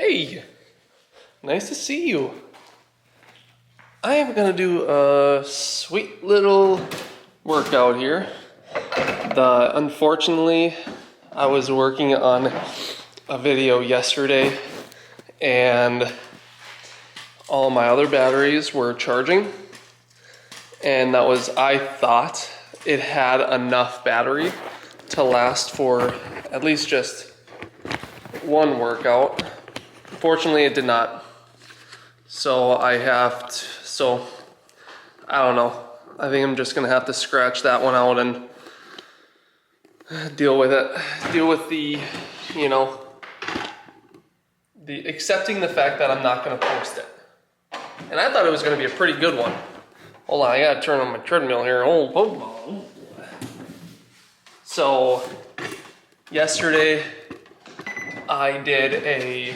Hey, nice to see you. I am gonna do a sweet little workout here. Unfortunately, I was working on a video yesterday and all my other batteries were charging, and I thought it had enough battery to last for at least just one workout. Fortunately, it did not. So I don't know. I think I'm just gonna have to scratch that one out and deal with it. Deal with the accepting the fact that I'm not gonna post it. And I thought it was gonna be a pretty good one. Hold on, I gotta turn on my treadmill here. Oh. So, yesterday I did a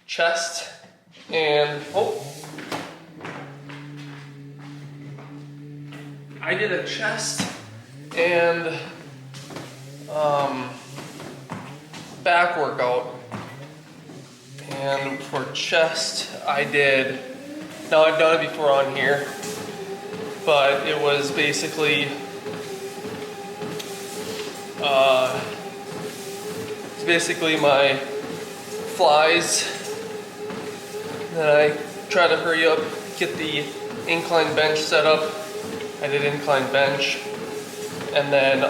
chest and back workout. And for chest, I've done it before on here, but it was basically my flies. Then I tried to hurry up, get the incline bench set up. I did incline bench, and then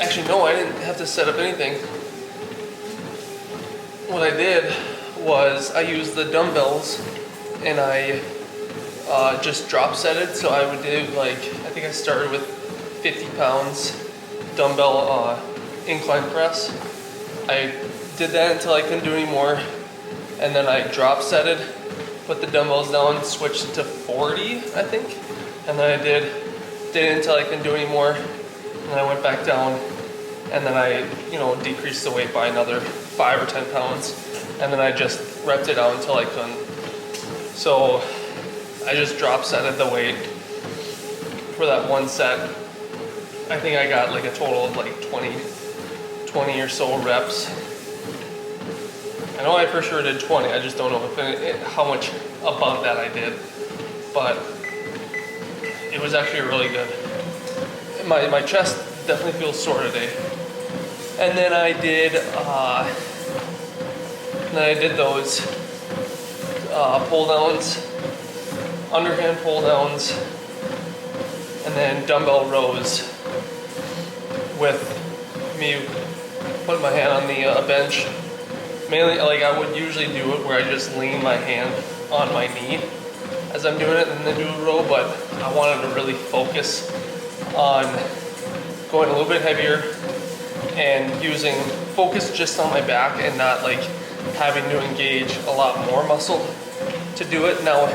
actually no, I didn't have to set up anything. What I did was I used the dumbbells and I just drop setted. So I would do I think I started with 50 pounds dumbbell incline press. I did that until I couldn't do any more, and then I drop setted, put the dumbbells down, switched to 40, I think, and then I did it until I couldn't do any more, and I went back down, and then I decreased the weight by another 5 or 10 pounds, and then I just repped it out until I couldn't. So I just drop setted the weight for that one set. I think I got a total of 20 or so reps. I know I for sure did 20, I just don't know how much above that I did, but it was actually really good. My chest definitely feels sore today. And then I did those pull downs, underhand pull downs, and then dumbbell rows with me putting my hand on the bench. Mainly, I would usually do it where I just lean my hand on my knee as I'm doing it and then do a row, but I wanted to really focus on going a little bit heavier and focus just on my back and not having to engage a lot more muscle to do it. Now,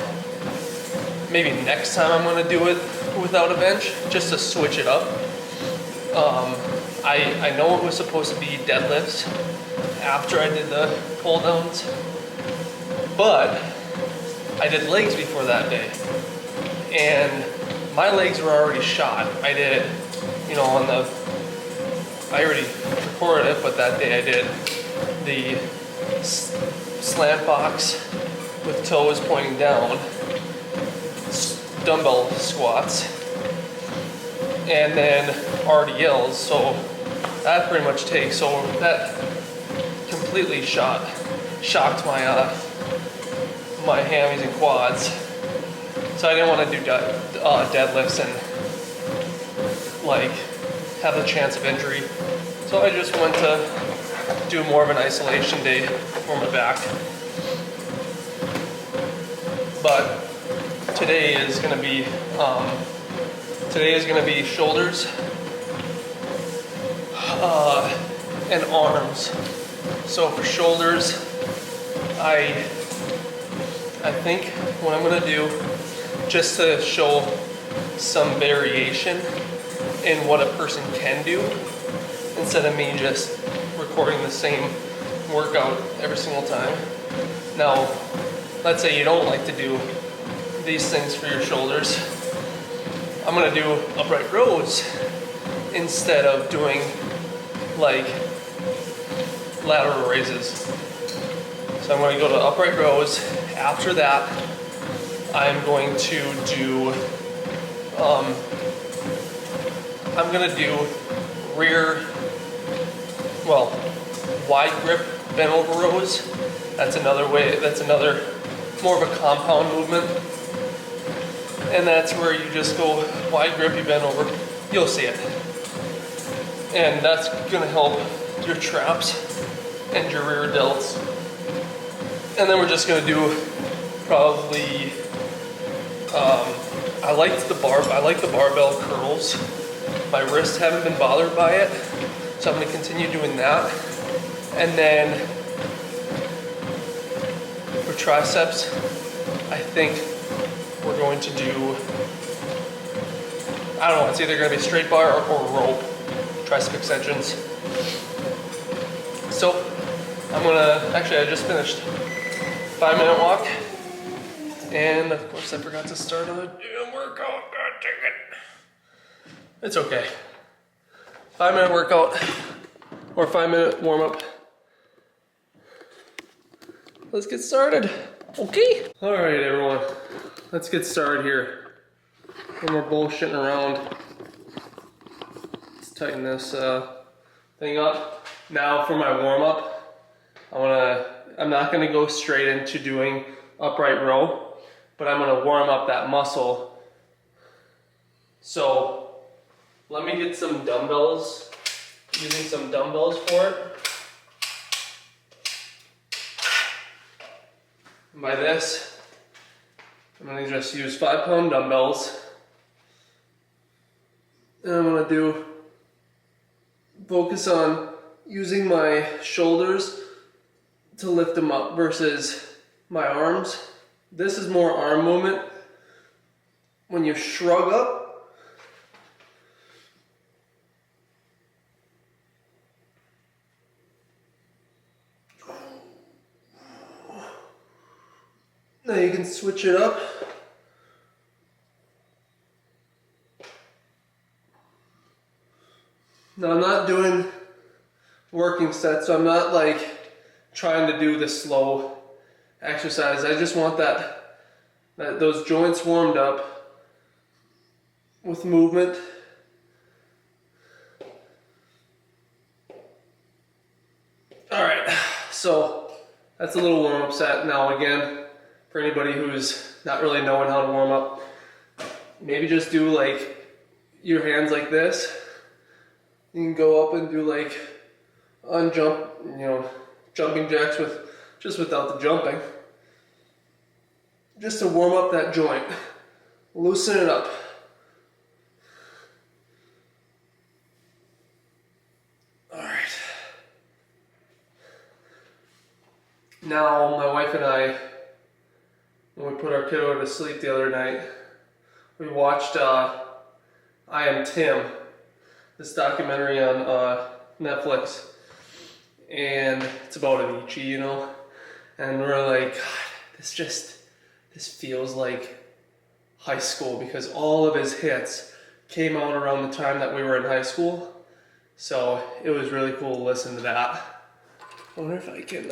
maybe next time I'm gonna do it without a bench, just to switch it up. I know it was supposed to be deadlifts after I did the pull downs, but I did legs before that day, and my legs were already shot. I did, I already recorded it, but that day I did the slant box with toes pointing down, dumbbell squats, and then RDLs. So that pretty much takes. So that completely shocked my hammies and quads. So I didn't want to do deadlifts and have the chance of injury. So I just went to do more of an isolation day for my back. But today is gonna be shoulders and arms. So for shoulders, I think what I'm gonna do, just to show some variation in what a person can do, instead of me just recording the same workout every single time. Now, let's say you don't like to do these things for your shoulders. I'm gonna do upright rows instead of doing lateral raises. So I'm going to go to upright rows. After that, I'm going to do, I'm going to do wide grip bent over rows. That's another way, that's another more of a compound movement. And that's where you just go wide grip, you bend over, you'll see it. And that's gonna help your traps and your rear delts. And then we're just gonna do probably, I like the barbell curls. My wrists haven't been bothered by it, so I'm gonna continue doing that. And then for triceps, I think we're going to do, I don't know, it's either gonna be straight bar or rope tricep extensions. So I just finished 5-minute walk. And of course I forgot to start on a damn workout, god dang it. It's okay. 5-minute workout or 5-minute warm up. Let's get started, okay? All right, everyone, let's get started here. No more bullshitting around. Let's tighten this thing up. Now for my warm up, I'm not gonna go straight into doing upright row, but I'm gonna warm up that muscle. So let me get some dumbbells, using some dumbbells for it. And by this, I'm gonna just use 5-pound dumbbells. And I'm gonna focus on using my shoulders to lift them up versus my arms. This is more arm movement. When you shrug up, now you can switch it up. Now I'm not doing working sets, so I'm not like trying to do the slow exercise. I just want those joints warmed up with movement. All right, so that's a little warm up set. Now again, for anybody who's not really knowing how to warm up, maybe just do like your hands like this. You can go up and do like jumping jacks without the jumping. Just to warm up that joint. Loosen it up. All right. Now my wife and I, when we put our kiddo to sleep the other night, we watched I Am Tim, this documentary on Netflix, and it's about Avicii, you know, and we're like, God, this feels like high school, because all of his hits came out around the time that we were in high school, so it was really cool to listen to that. I wonder if I can,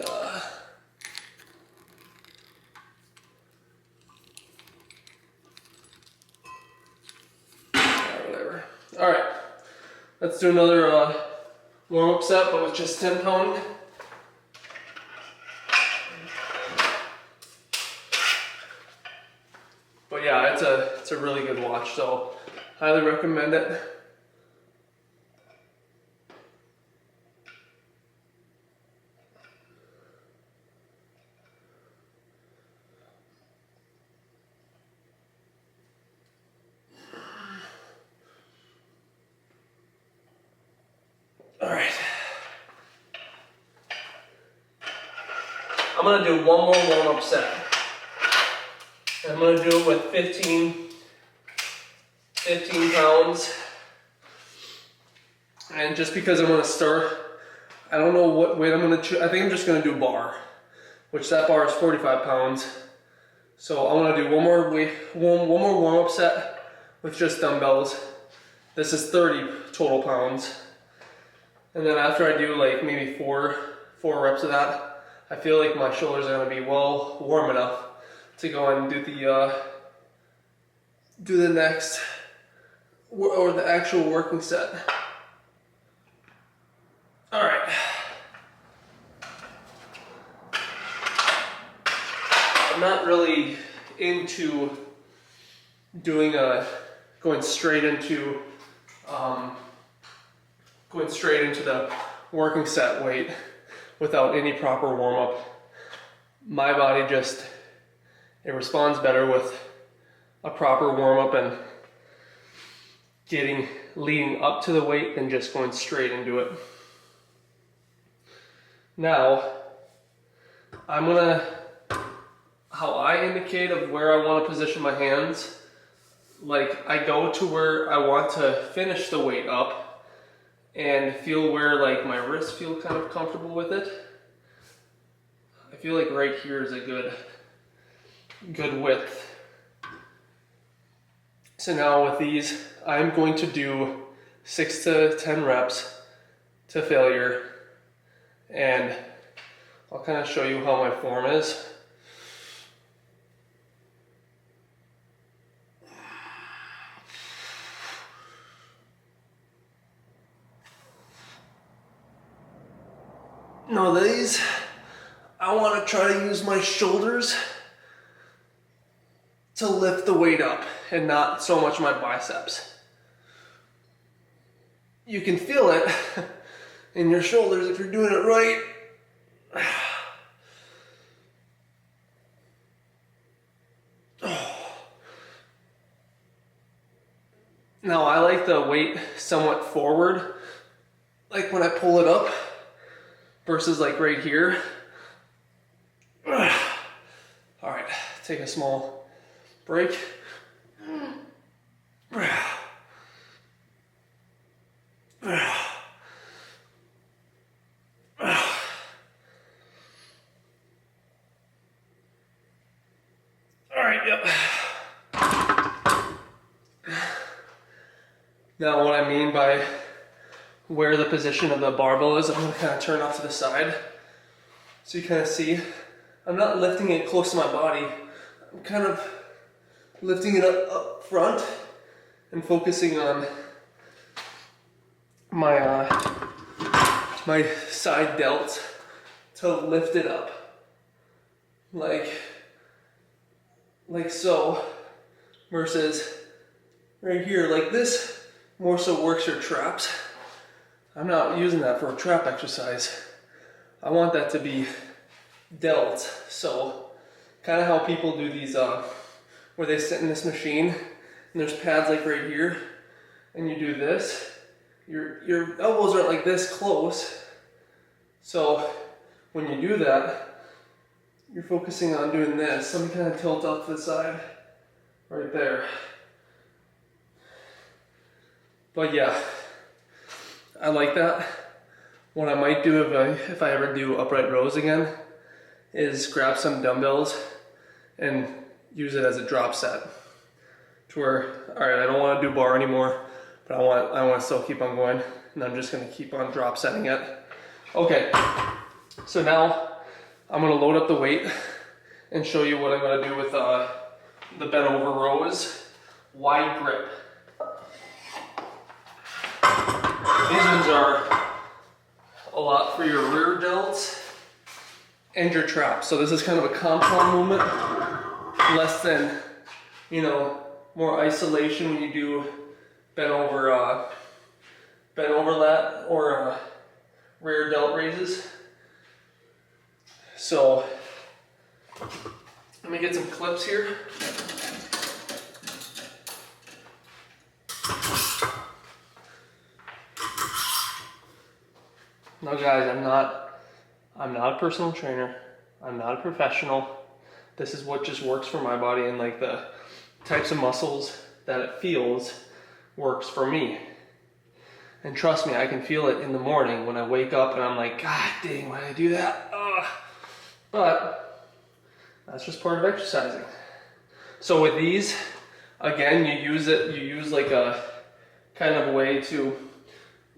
whatever. All right. Let's do another warm-up set, but with just 10 pound. But yeah, it's a really good watch, so highly recommend it. All right. I'm gonna do one more warm-up set. I'm gonna do it with 15 pounds. And just because I'm gonna start, I don't know what weight I'm gonna choose. I think I'm just gonna do bar, which that bar is 45 pounds. So I'm gonna do one more warm-up set with just dumbbells. This is 30 total pounds. And then after I do like maybe four 4 reps of that, I feel like my shoulders are gonna be well warm enough to go and do the next, or the actual working set. All right. I'm not really into going straight into the working set weight without any proper warm up. My body it responds better with a proper warm up and leading up to the weight than just going straight into it. Now, how I indicate of where I want to position my hands, like I go to where I want to finish the weight up and feel where like my wrists feel kind of comfortable with it. I feel like right here is a good width. So now with these, I'm going to do 6 to 10 reps to failure, and I'll kind of show you how my form is. Now these, I want to try to use my shoulders to lift the weight up and not so much my biceps. You can feel it in your shoulders if you're doing it right. Now I like the weight somewhat forward, like when I pull it up versus like right here. All right, take a small break. Now what I mean by where the position of the barbell is, I'm going to kind of turn off to the side so you kind of see. I'm not lifting it close to my body. I'm kind of lifting it up front and focusing on my my side delts to lift it up, like so, versus right here, like this more so works your traps. I'm not using that for a trap exercise. I want that to be delt. So kind of how people do these, where they sit in this machine and there's pads like right here, and you do this. Your elbows aren't like this close. So when you do that, you're focusing on doing this. Let me kind of tilt up to the side, right there. But yeah, I like that. What I might do if I ever do upright rows again is grab some dumbbells and use it as a drop set. To where, all right, I don't want to do bar anymore, but I want to still keep on going, and I'm just going to keep on drop setting it. Okay, so now I'm going to load up the weight and show you what I'm going to do with the bent over rows, wide grip. These ones are a lot for your rear delts and your traps. So this is kind of a compound movement, less than, more isolation when you do bent over lat or rear delt raises. So let me get some clips here. Now guys, I'm not a personal trainer. I'm not a professional. This is what just works for my body, and like the types of muscles that it feels works for me. And trust me, I can feel it in the morning when I wake up and I'm like, God dang, why did I do that? Ugh. But that's just part of exercising. So with these, again, you use like a kind of a way to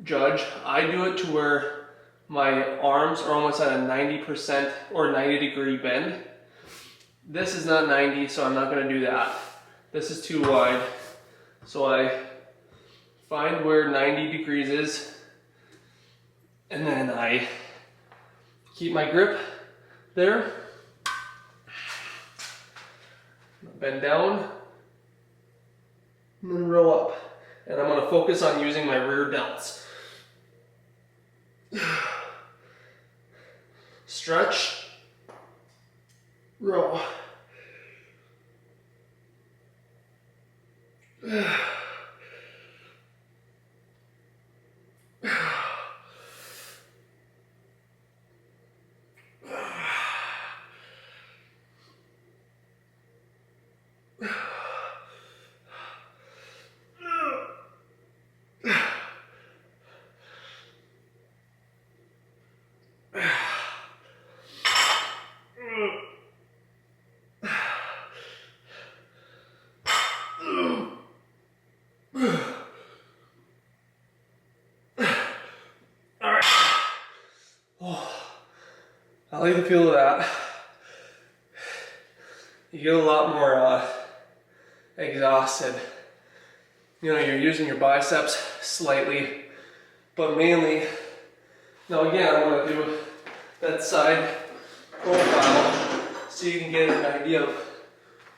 judge. I do it to where my arms are almost at a 90% or 90-degree bend. This is not 90, so I'm not gonna do that. This is too wide. So I find where 90 degrees is, and then I keep my grip there. Bend down, and then row up. And I'm gonna focus on using my rear delts. Stretch, row. I like the feel of that. You get a lot more exhausted. You know, you're using your biceps slightly, but mainly, now again, I'm gonna do that side profile so you can get an idea of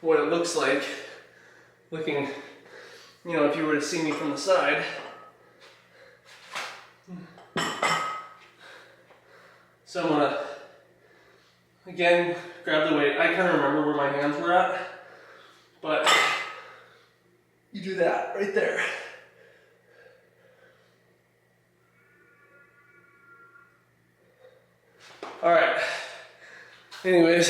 what it looks like looking, you know, if you were to see me from the side. So I'm gonna, again, grab the weight. I can't remember where my hands were at, but you do that right there. All right. Anyways,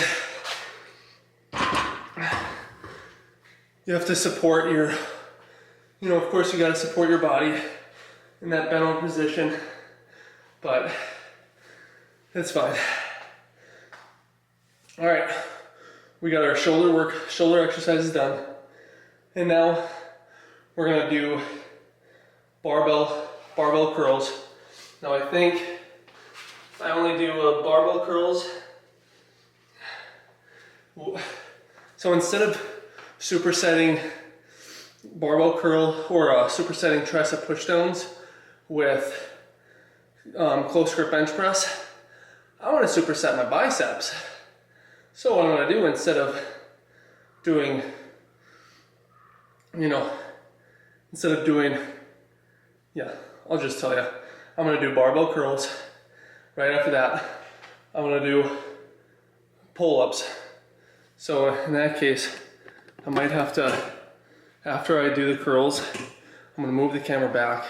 you have to support your, you know, of course you gotta support your body in that bent over position, but it's fine. All right, we got our shoulder exercises done. And now we're gonna do barbell curls. Now I think I only do barbell curls. So instead of supersetting barbell curl or supersetting tricep pushdowns with close grip bench press, I want to superset my biceps. So what I'm going to do, instead of doing, yeah, I'll just tell you, I'm going to do barbell curls. Right after that, I'm going to do pull-ups. So in that case, I might have to, after I do the curls, I'm going to move the camera back,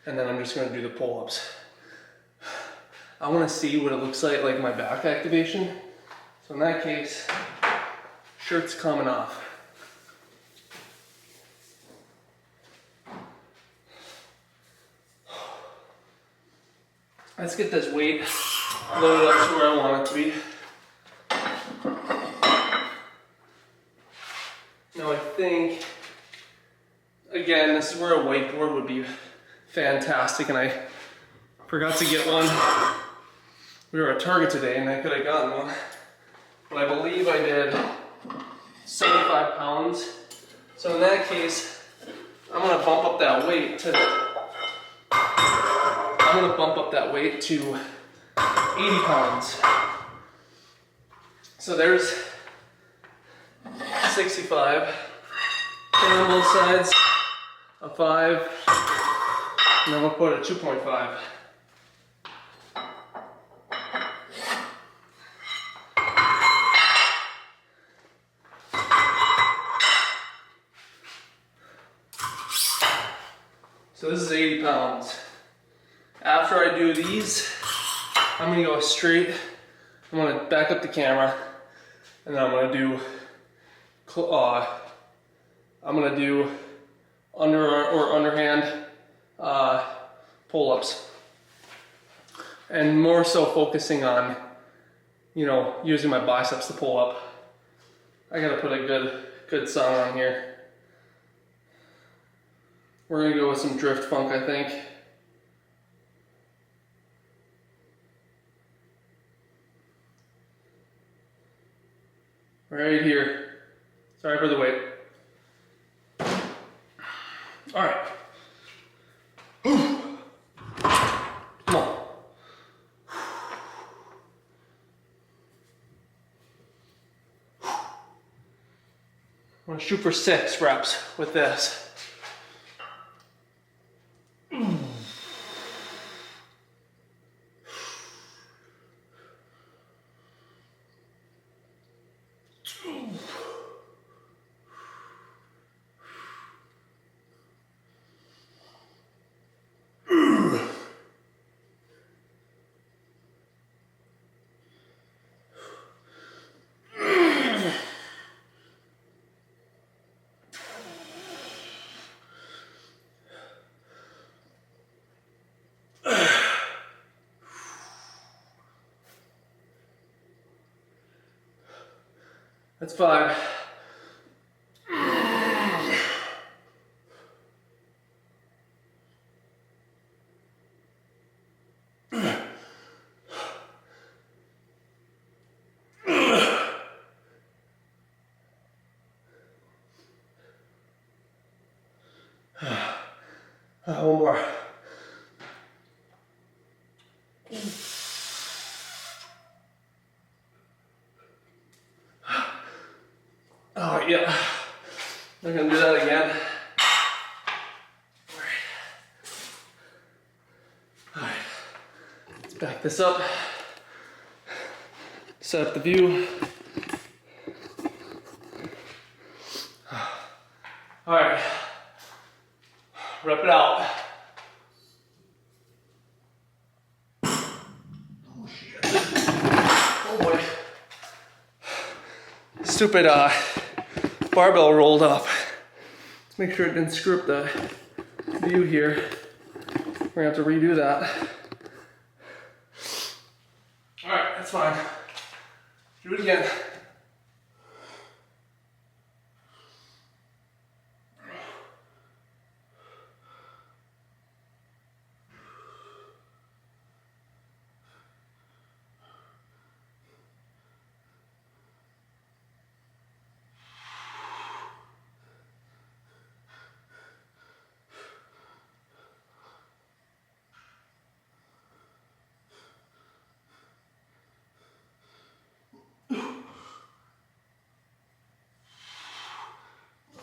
and then I'm just going to do the pull-ups. I want to see what it looks like my back activation. So in that case, shirt's coming off. Let's get this weight loaded up to where I want it to be. Now I think, again, this is where a whiteboard would be fantastic, and I forgot to get one. We were at Target today and I could have gotten one, but I believe I did 75 pounds. So in that case, I'm gonna bump up that weight to 80 pounds. So there's 65, and on both sides, a 5, and then we'll put a 2.5. So this is 80 pounds. After I do these, I'm gonna go straight. I'm gonna back up the camera, and then I'm gonna do underhand pull-ups, and more so focusing on, using my biceps to pull up. I gotta put a good song on here. We're gonna go with some Drift Funk, I think. Right here. Sorry for the wait. All right. Come on. I'm gonna shoot for 6 reps with this. That's 5. One more. Oh yeah, I'm gonna do that again. All right, let's back this up. Set up the view. All right, rep it out. Oh shit! Oh boy! Stupid barbell rolled up. Let's make sure it didn't screw up the view here. We're gonna have to redo that. All right, that's fine. Do it again.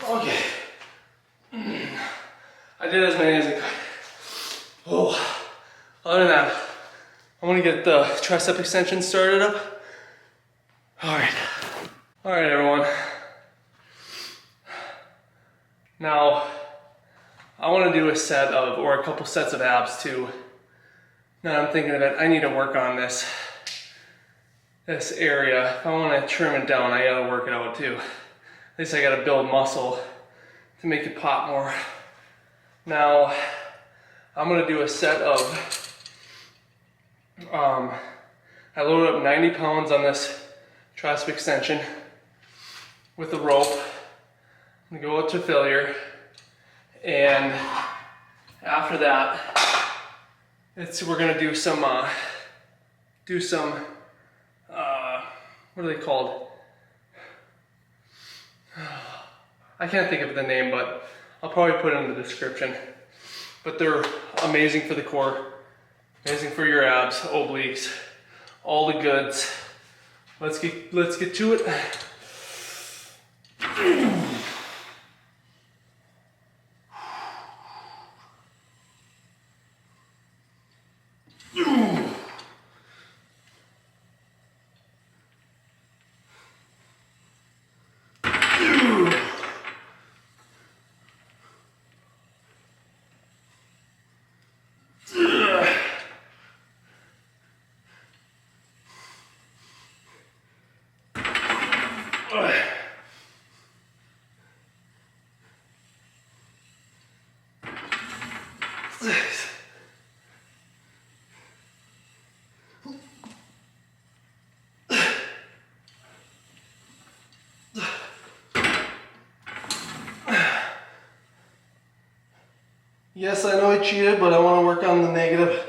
Okay. I did as many as I could. Oh, other than that, I want to get the tricep extension started up. All right, everyone. Now, I want to do a set of, or a couple sets of abs too. Now I'm thinking of it, I need to work on this area. If I want to trim it down, I gotta work it out too. At least I gotta build muscle to make it pop more. Now, I'm gonna do a set of, I loaded up 90 pounds on this tricep extension with a rope. I'm gonna go up to failure. And after that, we're gonna do some, what are they called? I can't think of the name, but I'll probably put it in the description. But they're amazing for the core, amazing for your abs, obliques, all the goods. Let's get to it. Yes, I know I cheated, but I want to work on the negative.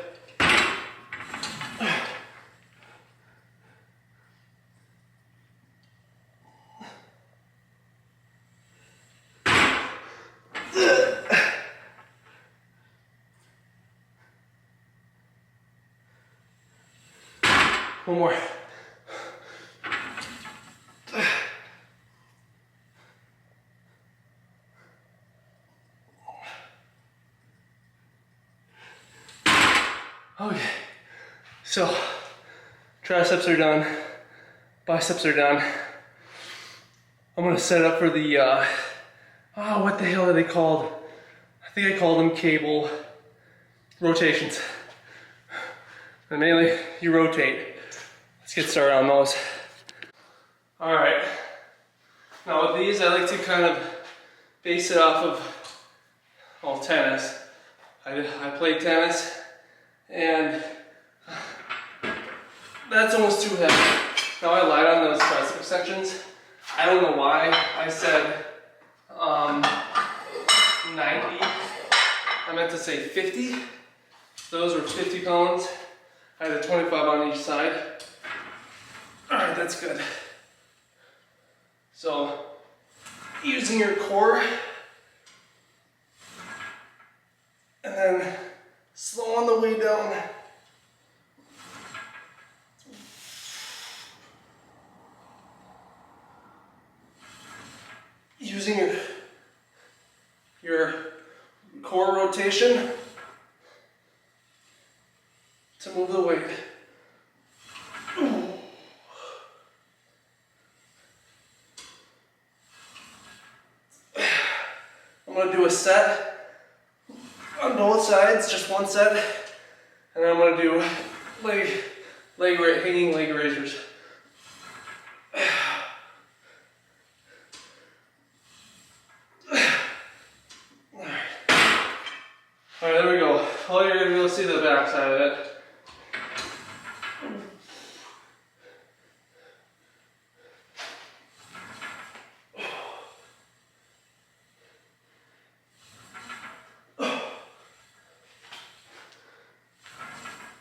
One more. Okay, so triceps are done, biceps are done. I'm gonna set up for the, what the hell are they called? I think I call them cable rotations. And mainly, you rotate. Let's get started on those. All right, now with these, I like to kind of base it off of, well, tennis. I play tennis, and that's almost too heavy. Now I lied on those tricep extensions. I don't know why I said 90. I meant to say 50. Those were 50 pounds. I had a 25 on each side. All right, that's good. So, using your core, and then slowing the way down. Using your core rotation to move the weight. I'm going to do a set on both sides, just one set, and then I'm going to do hanging leg raisers. All right, there we go. All you're going to be able to see the back side of it.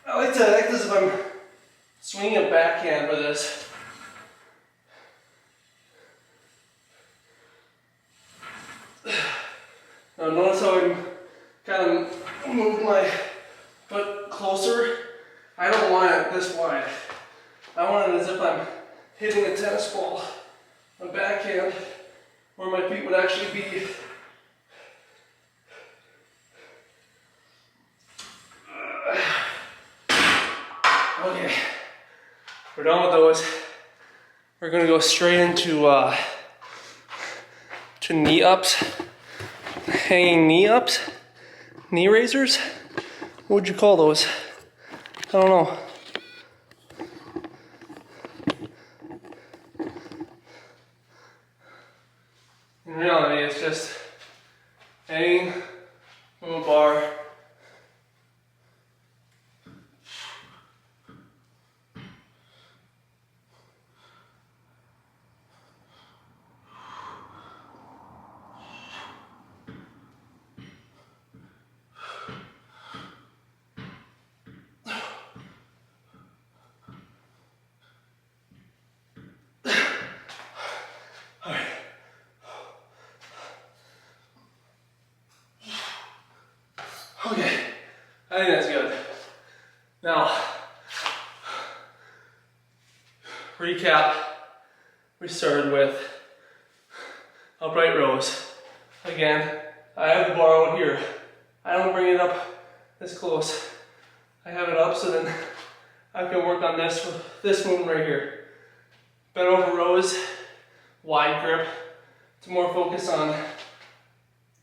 I like to act as if I'm swinging a backhand for this. Now notice how I'm kind of move my foot closer. I don't want it this wide. I want it as if I'm hitting a tennis ball, a backhand, where my feet would actually be. Okay, we're done with those. We're gonna go straight into to knee ups, hanging knee ups, knee raisers. What would you call those? I don't know. In reality, it's just hanging from a bar. Okay, I think that's good. Now, recap, we started with upright rows. Again, I have the bar out here. I don't bring it up this close. I have it up so then I can work on this movement right here. Bent over rows, wide grip, to more focus on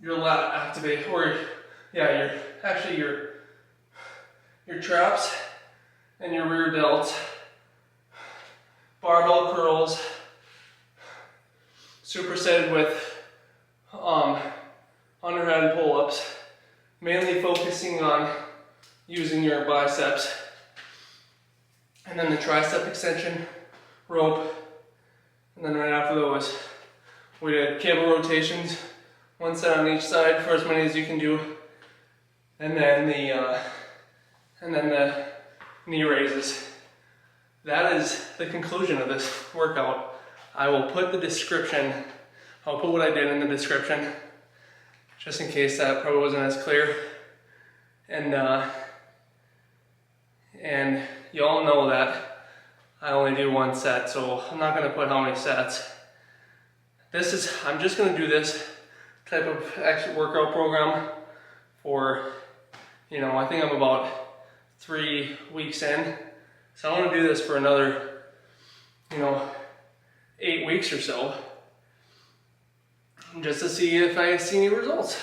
your lat activate, or yeah, your traps and your rear delts. Barbell curls, supersetted with underhand pull-ups, mainly focusing on using your biceps. And then the tricep extension, rope, and then right after those, we did cable rotations, one set on each side for as many as you can do, and then the knee raises. That is the conclusion of this workout. I will put the description, I'll put what I did in the description, just in case that probably wasn't as clear. And you all know that I only do one set, so I'm not gonna put how many sets. I'm just gonna do this type of workout program for, I think I'm about 3 weeks in. So I wanna do this for another, 8 weeks or so, just to see if I see any results,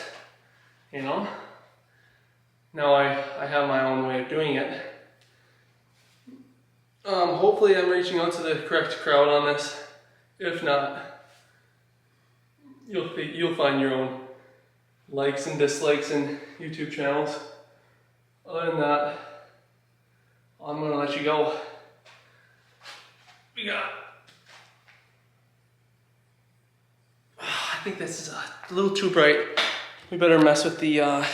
Now I have my own way of doing it. Hopefully I'm reaching out to the correct crowd on this. If not, you'll find your own likes and dislikes in YouTube channels. Other than that, I'm gonna let you go. I think this is a little too bright. We better mess with the Alright.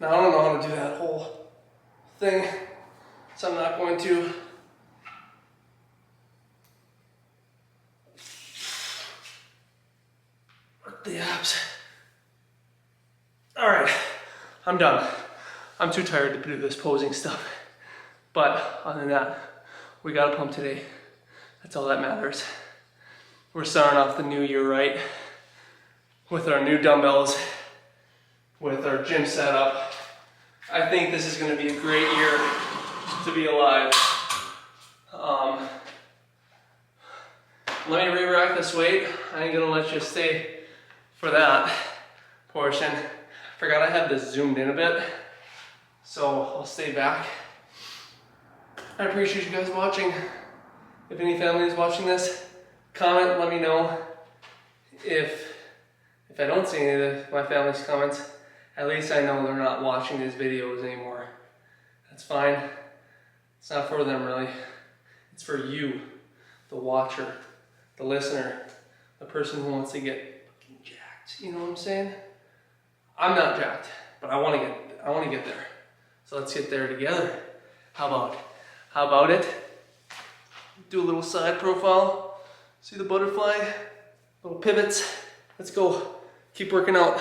Now I don't know how to do that whole thing, so I'm not going to. Work the abs. Alright, I'm done. I'm too tired to do this posing stuff. But other than that, we got a pump today. That's all that matters. We're starting off the new year right with our new dumbbells, with our gym setup. I think this is going to be a great year to be alive. Let me re-rack this weight. I ain't going to let you stay for that portion. Forgot I had this zoomed in a bit, so I'll stay back. I appreciate you guys watching. If any family is watching this, comment, let me know. If I don't see any of my family's comments, at least I know they're not watching these videos anymore. That's fine. It's not for them really. It's for you, the watcher, the listener, the person who wants to get fucking jacked. You know what I'm saying? I'm not jacked, but I want to get there. So let's get there together. How about it? Do a little side profile. See the butterfly? Little pivots. Let's go. Keep working out.